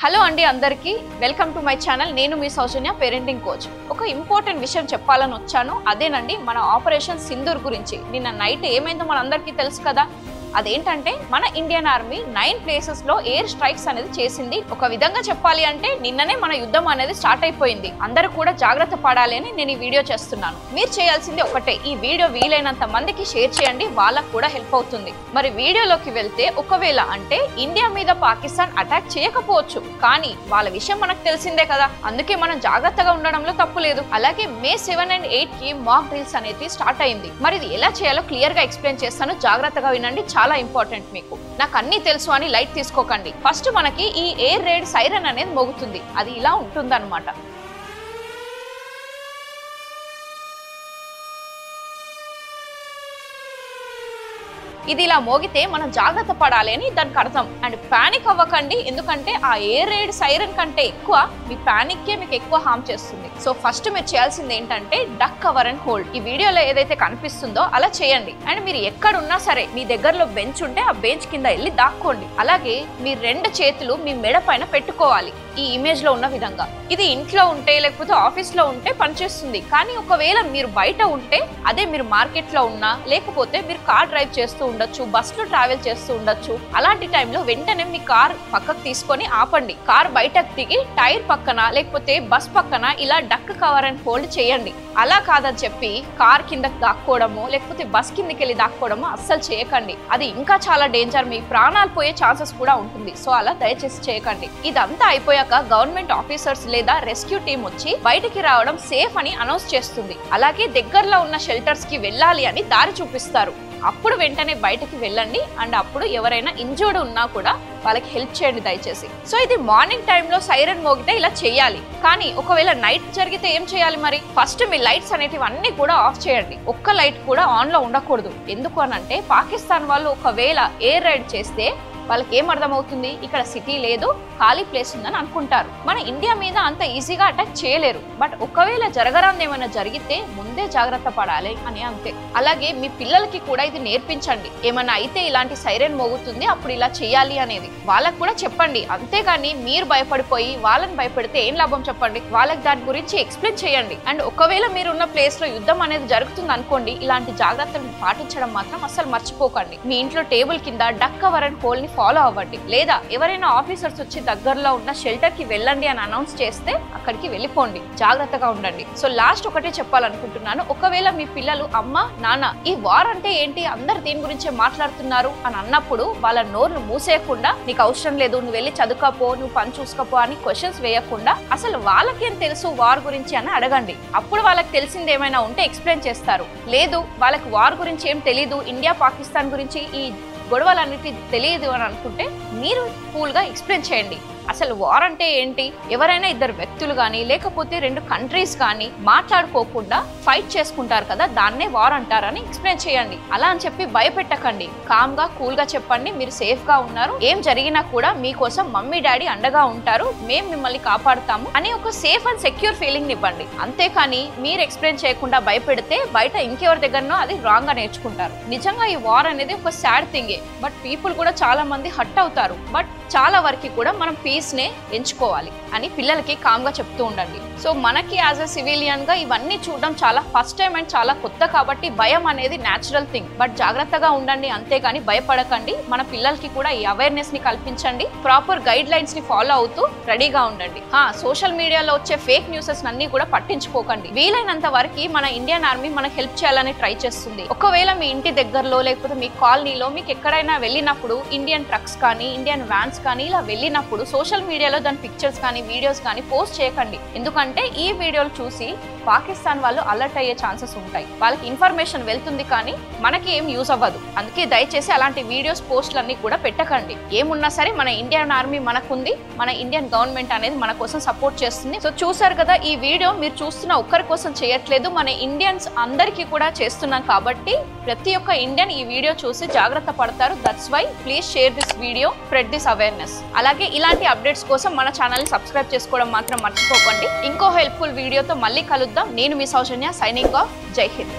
Hello అండి అందరికీ welcome to my channel. నేను మీ సౌజన్య, పేరెంటింగ్ కోచ్. ఒక ఇంపార్టెంట్ విషయం చెప్పాలని వచ్చాను. అదేనండి మన ఆపరేషన్ సింధూర్ గురించి. నిన్న నైట్ ఏమైందో మనందరికీ తెలుసు కదా. అదేంటంటే మన ఇండియన్ ఆర్మీ 9 ప్లేసెస్ లో ఎయిర్ స్ట్రైక్స్ అనేది చేసింది. ఒక విధంగా చెప్పాలి అంటే నిన్ననే మన యుద్ధం అనేది స్టార్ట్ అయిపోయింది. అందరూ కూడా జాగ్రత్త పడాలి అని నేను ఈ వీడియో చేస్తున్నాను. మీరు చేయాల్సింది ఒకటే, ఈ వీడియో వీలైనంత మందికి షేర్ చేయండి, వాళ్ళకు కూడా హెల్ప్ అవుతుంది. మరి వీడియోలోకి వెళ్తే, ఒకవేళ అంటే ఇండియా మీద పాకిస్తాన్ అటాక్ చేయకపోవచ్చు, కానీ వాళ్ళ విషయం మనకు తెలిసిందే కదా. అందుకే మనం జాగ్రత్తగా ఉండడంలో తప్పు లేదు. అలాగే May 7 and 8 కి మాక్ డ్రిల్స్ అనేది స్టార్ట్ అయింది. మరి ఇది ఎలా చేయాలో క్లియర్ గా ఎక్స్ప్లెయిన్ చేస్తాను, జాగ్రత్తగా వినండి. చాలా ఇంపార్టెంట్. మీకు నాకు అన్ని తెలుసు అని లైట్ తీసుకోకండి. ఫస్ట్ మనకి ఈ ఎయిర్ రైడ్ సైరన్ అనేది మోగుతుంది. అది ఇలా ఉంటుందన్నమాట. ఇది ఇలా మోగితే మనం జాగ్రత్త పడాలి అని దానికి అర్థం. అండ్ పానిక్ అవ్వకండి, ఎందుకంటే ఆ ఎయిర్ రైడ్ సైరన్ కంటే ఎక్కువ మీ పానిక్కే మీకు ఎక్కువ హార్మ్ చేస్తుంది. సో ఫస్ట్ మీరు చేయాల్సింది ఏంటంటే డక్, కవర్ అండ్ హోల్డ్. ఈ వీడియోలో ఏదైతే కనిపిస్తుందో అలా చేయండి. అండ్ మీరు ఎక్కడున్నా సరే మీ దగ్గరలో బెంచ్ ఉంటే ఆ బెంచ్ కింద వెళ్ళి దాక్కోండి. అలాగే మీ 2 చేతులు మీ మెడ పైన పెట్టుకోవాలి, ఈ ఇమేజ్ లో ఉన్న విధంగా. ఇది ఇంట్లో ఉంటే లేకపోతే ఆఫీస్ లో ఉంటే పనిచేస్తుంది. కానీ ఒకవేళ మీరు బయట ఉంటే, అదే మీరు మార్కెట్ లో ఉన్నా లేకపోతే మీరు కార్ డ్రైవ్ చేస్తూ ఉండొచ్చు, బస్ లో ట్రావెల్ చేస్తూ ఉండొచ్చు, అలాంటి టైంలో వెంటనే మీ కార్ పక్కకు తీసుకొని ఆపండి. కార్ బయటకు దిగి టైర్ పక్కన లేకపోతే బస్ పక్కన ఇలా డక్, కవర్ అండ్ హోల్డ్ చేయండి. అలా కాదని చెప్పి కార్ కిందకి దాక్కోవడము లేకపోతే బస్ కిందకి వెళ్ళి దాక్కోవడము అస్సలు చేయకండి. అది ఇంకా చాలా డేంజర్, మీ ప్రాణాలు పోయే ఛాన్సెస్ కూడా ఉంటుంది. సో అలా దయచేసి చేయకండి. ఇదంతా అయిపోయాక గవర్నమెంట్ ఆఫీసర్స్ లేదా రెస్క్యూ టీమ్ వచ్చి బయటికి రావడం సేఫ్ అని అనౌన్స్ చేస్తుంది. అలాగే దగ్గరలో ఉన్న షెల్టర్స్ కి వెళ్ళాలి అని దారి చూపిస్తారు. అప్పుడు వెంటనే బయటకి వెళ్ళండి. అండ్ అప్పుడు ఎవరైనా ఇంజర్డ్ ఉన్నా కూడా వాళ్ళకి హెల్ప్ చేయండి దయచేసి. సో ఇది మార్నింగ్ టైంలో సైరన్ మోగితే ఇలా చేయాలి. కానీ ఒకవేళ నైట్ జరిగితే ఏం చేయాలి? మరి ఫస్ట్ మీ లైట్స్ అనేటివి అన్ని కూడా ఆఫ్ చేయండి. ఒక్క లైట్ కూడా ఆన్ లో ఉండకూడదు. ఎందుకు అనంటే పాకిస్తాన్ వాళ్ళు ఒకవేళ ఎయిర్ రైడ్ చేస్తే వాళ్ళకి ఏం అర్థమవుతుంది, ఇక్కడ సిటీ లేదు, ఖాళీ ప్లేస్ ఉందని అనుకుంటారు. మన ఇండియా మీద అంత ఈజీగా అటాక్ చేయలేరు. బట్ ఒకవేళ జరగరాంది ఏమైనా జరిగితే ముందే జాగ్రత్త పడాలి అని అంతే. అలాగే మీ పిల్లలకి కూడా ఇది నేర్పించండి. ఏమైనా అయితే ఇలాంటి సైరన్ మోగుతుంది, అప్పుడు ఇలా చేయాలి అనేది వాళ్ళకి కూడా చెప్పండి. అంతేగాని మీరు భయపడిపోయి వాళ్ళని భయపెడితే ఏం లాభం చెప్పండి. వాళ్ళకి దాని గురించి ఎక్స్ప్లెయిన్ చేయండి. అండ్ ఒకవేళ మీరున్న ప్లేస్ లో యుద్ధం అనేది జరుగుతుంది అనుకోండి, ఇలాంటి జాగ్రత్తలను పాటించడం మాత్రం అస్సలు మర్చిపోకండి. మీ ఇంట్లో టేబుల్ కింద డక్, కవర్ అండ్ హోల్డ్ ని ఫాలో అవ్వండి. లేదా ఎవరైనా ఆఫీసర్స్ వచ్చి దగ్గరలో ఉన్న షెల్టర్ కి వెళ్ళండి అని అనౌన్స్ చేస్తే అక్కడికి వెళ్ళిపోండి. జాగ్రత్తగా ఉండండి. సో లాస్ట్ ఒకటే చెప్పాలనుకుంటున్నాను, ఒకవేళ మీ పిల్లలు అమ్మ, నాన్న ఈ వార్ అంటే ఏంటి, అందరు దీని గురించే మాట్లాడుతున్నారు అని అన్నప్పుడు వాళ్ళ నోర్లు మూసేయకుండా, నీకు అవసరం లేదు, నువ్వు వెళ్ళి చదువుకోపో, నువ్వు పని చూసుకోపో అని క్వశ్చన్స్ వేయకుండా అసలు వాళ్ళకేం తెలుసు వార్ గురించి అని అడగండి. అప్పుడు వాళ్ళకి తెలిసింది ఏమైనా ఉంటే ఎక్స్ప్లెయిన్ చేస్తారు. లేదు వాళ్ళకి వార్ గురించి ఏం తెలీదు, ఇండియా పాకిస్తాన్ గురించి ఈ గొడవలన్నిటి తెలియదు అని అనుకుంటే మీరు కూల్గా ఎక్స్ప్లెయిన్ చేయండి. అసలు వార్ అంటే ఏంటి, ఎవరైనా 2 వ్యక్తులు కానీ లేకపోతే 2 కంట్రీస్ కానీ మాట్లాడుకోకుండా ఫైట్ చేసుకుంటారు కదా, దాన్నే వార్ అంటారని ఎక్స్ప్లెయిన్ చేయండి. అలా అని చెప్పి భయపెట్టకండి. కామ్ గా కూల్ గా చెప్పండి, మీరు సేఫ్ గా ఉన్నారు, ఏం జరిగినా కూడా మీకోసం మమ్మీ డాడీ అండగా ఉంటారు, మేము మిమ్మల్ని కాపాడుతాము అని ఒక సేఫ్ అండ్ సెక్యూర్ ఫీలింగ్ ఇవ్వండి. అంతేకాని మీరు ఎక్స్ప్లెయిన్ చేయకుండా భయపెడితే బయట ఇంకెవరి దగ్గరనో అది రాంగ్ గా నేర్చుకుంటారు. నిజంగా ఈ వార్ అనేది ఒక సాడ్ థింగే. బట్ పీపుల్ కూడా చాలా మంది హర్ట్ అవుతారు. బట్ చాలా వరకు కూడా మనం పీస్ నే ఎంచుకోవాలి అని పిల్లలకి కామ్ గా చెప్తూ ఉండండి. సో మనకి యాజ్ అ సివిలియన్ గా ఇవన్నీ చూడడం చాలా ఫస్ట్ టైం అండ్ చాలా కొత్త, కాబట్టి భయం అనేది న్యాచురల్ థింగ్. బట్ జాగ్రత్తగా ఉండండి, అంతేగాని భయపడకండి. మన పిల్లలకి కూడా ఈ అవేర్నెస్ ని కల్పించండి. ప్రాపర్ గైడ్ లైన్స్ ని ఫాలో అవుతూ రెడీగా ఉండండి. సోషల్ మీడియాలో వచ్చే ఫేక్ న్యూసెస్ అన్ని కూడా పట్టించుకోకండి. వీలైనంత వరకు మన ఇండియన్ ఆర్మీ మనకు హెల్ప్ చేయాలని ట్రై చేస్తుంది. ఒకవేళ మీ ఇంటి దగ్గరలో లేకపోతే మీ కాలనీలో మీకు ఎక్కడైనా వెళ్ళినప్పుడు ఇండియన్ ట్రక్స్ కానీ ఇండియన్ వ్యాన్స్ కానీ ఇలా వెళ్ళినప్పుడు సోషల్ మీడియాలో దాని పిక్చర్స్ కానీ వీడియోస్ కానీ పోస్ట్ చేయకండి. ఎందుకంటే ఈ వీడియోలు చూసి పాకిస్తాన్ వాళ్ళు అలర్ట్ అయ్యే ఛాన్సెస్ ఉంటాయి. వాళ్ళకి ఇన్ఫర్మేషన్ వెళ్తుంది కానీ మనకి ఏం యూజ్ అవ్వదు. అందుకే దయచేసి అలాంటి వీడియోస్ పోస్టులన్నీ కూడా పెట్టకండి. ఏమున్నా సరే మన ఇండియన్ ఆర్మీ మనకుంది, మన ఇండియన్ గవర్నమెంట్ అనేది మన కోసం సపోర్ట్ చేస్తుంది. సో చూసారు కదా, ఈ వీడియో మీరు చూస్తున్న ఒక్కరి కోసం చేయట్లేదు, మన ఇండియన్స్ అందరికీ కూడా చేస్తున్నాం. కాబట్టి ప్రతి ఒక్క ఇండియన్ ఈ వీడియో చూసి జాగ్రత్త పడతారు. That's why please share this video, spread this awareness. అలాగే ఇలాంటి అప్డేట్స్ కోసం మన ఛానల్ ని సబ్స్క్రైబ్ చేసుకోవడం మాత్రం మర్చిపోకండి. ఇంకో హెల్ప్ఫుల్ వీడియోతో మళ్ళీ కలుద్దాం. నేను మీ సౌజన్య, సైనింగ్ ఆఫ్. జై హింద్.